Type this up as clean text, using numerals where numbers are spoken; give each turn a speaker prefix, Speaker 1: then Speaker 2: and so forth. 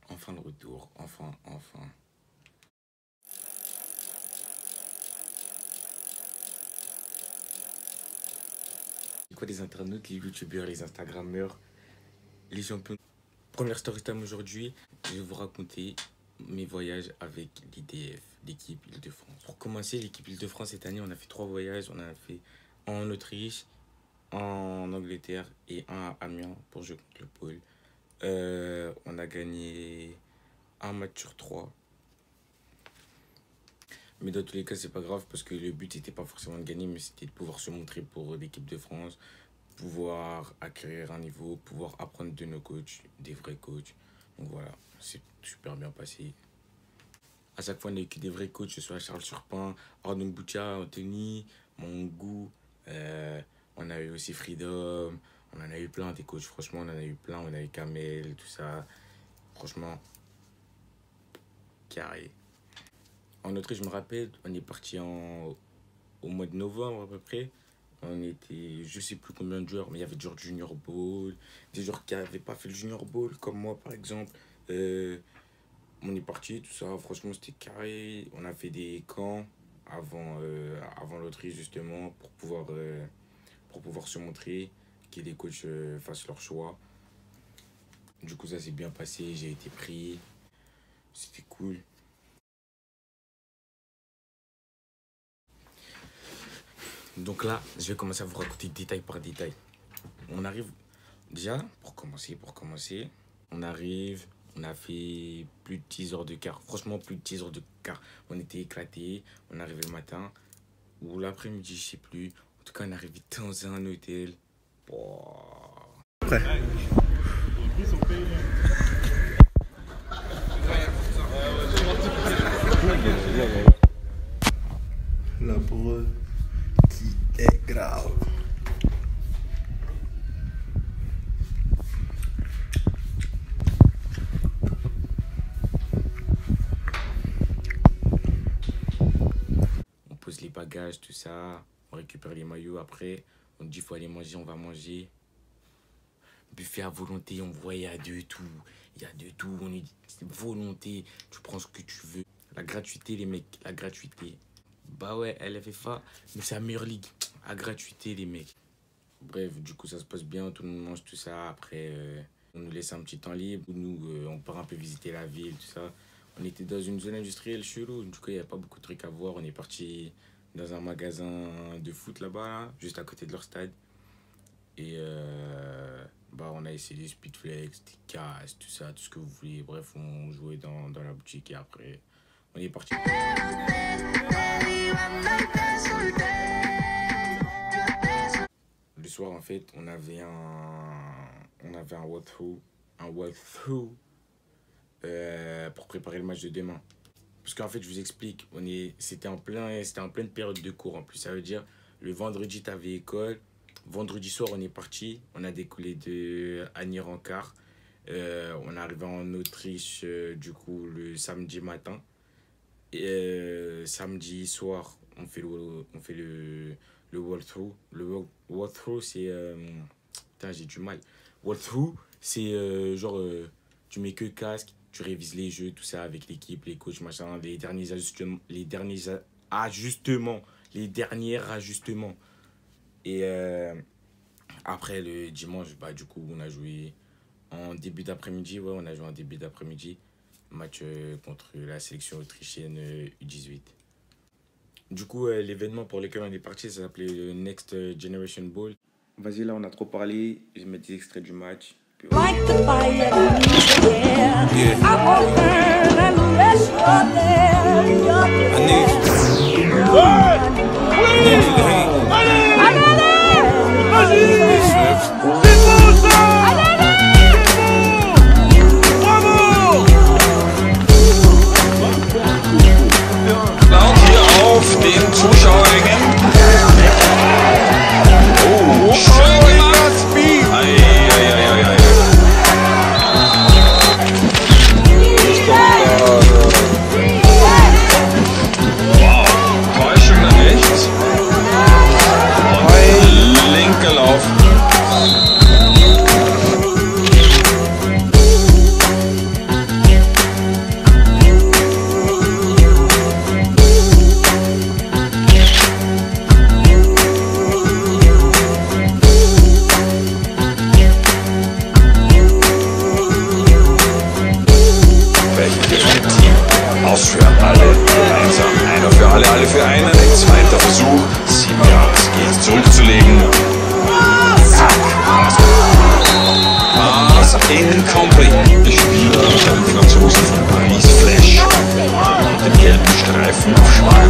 Speaker 1: Enfin le retour, enfin. C'est quoi les internautes, les youtubeurs, les instagrammeurs, les champions? Première story time aujourd'hui, je vais vous raconter mes voyages avec l'IDF, l'équipe Île-de-France. Pour commencer, l'équipe Île-de-France cette année, on a fait 3 voyages. On a fait en Autriche, en Angleterre et un à Amiens pour jouer contre le pôle. On a gagné un match sur 3. Mais dans tous les cas, c'est pas grave parce que le but n'était pas forcément de gagner, mais c'était de pouvoir se montrer pour l'équipe de France, pouvoir acquérir un niveau, pouvoir apprendre de nos coachs, des vrais coachs. Donc voilà, c'est super bien passé. À chaque fois, on a eu que des vrais coachs, que ce soit Charles Surpin, Arnaud Boutia, Anthony, Mongou. On a eu aussi Freedom. On en a eu plein des coachs. Franchement, on en a eu plein. On a eu Kamel, tout ça. Franchement, carré. En Autriche, je me rappelle, on est parti au mois de novembre à peu près. On était, je sais plus combien de joueurs, mais il y avait des joueurs du Junior Bowl, des joueurs qui n'avaient pas fait le Junior Bowl, comme moi par exemple. On est parti, tout ça, franchement c'était carré. On a fait des camps avant l'Autriche justement pour pouvoir se montrer, que les coachs fassent leur choix. Du coup ça s'est bien passé, j'ai été pris, c'était cool. Donc là, je vais commencer à vous raconter détail par détail. On arrive, déjà, pour commencer, on arrive, on a fait plus de 10 heures de quart. Franchement, plus de 10 heures de quart. On était éclatés, on arrivait le matin, ou l'après-midi, je sais plus. En tout cas, on est arrivé dans un hôtel.
Speaker 2: Prêt. La breu qui est grave.
Speaker 1: On pose les bagages, tout ça. On récupère les maillots après. On dit il faut aller manger, on va manger. Buffet à volonté, on voit, il y a de tout. Il y a de tout, on est volonté. Tu prends ce que tu veux. La gratuité, les mecs, la gratuité. Bah ouais, LFFA, mais c'est la meilleure ligue. À gratuité, les mecs. Bref, du coup, ça se passe bien. Tout le monde mange tout ça. Après, on nous laisse un petit temps libre. Nous, on part un peu visiter la ville, tout ça. On était dans une zone industrielle chelou. Du coup, il n'y a pas beaucoup de trucs à voir. On est parti dans un magasin de foot là-bas, là, juste à côté de leur stade. Et bah, on a essayé des speedflex, des casses, tout ça, tout ce que vous voulez. Bref, on jouait dans la boutique et après, on est parti. Le soir, en fait, on avait un walkthrough pour préparer le match de demain. Parce qu'en fait, je vous explique, c'était en pleine période de cours en plus. Ça veut dire, le vendredi, tu avais école. Vendredi soir, on est parti. On a décollé de Agny-Rancard. On est arrivé en Autriche, du coup, le samedi matin. Et samedi soir, on fait le walkthrough. Le walkthrough, c'est... putain, j'ai du mal. Walkthrough, c'est genre... tu mets que casque, tu révises les jeux, tout ça, avec l'équipe, les coachs, machin, les derniers ajustements. Et après, le dimanche, bah, du coup, on a joué en début d'après-midi. Ouais, on a joué en début d'après-midi. Match contre la sélection autrichienne U18. Du coup, l'événement pour lequel on est parti, ça s'appelait le Next Generation Bowl. Vas-y, là, on a trop parlé. Je vais mettre des extraits du match.
Speaker 3: Like the fire beneath the air, I won't burn unless you're there. You're there.
Speaker 4: Laut hier auf den Zuschauerrängen. Oh, schön gemacht. Wow, Täuschung nach rechts. Incomplete. Der Spieler, ein Franzose von Paris, Flash. Mit dem gelben Streifen auf schwarz.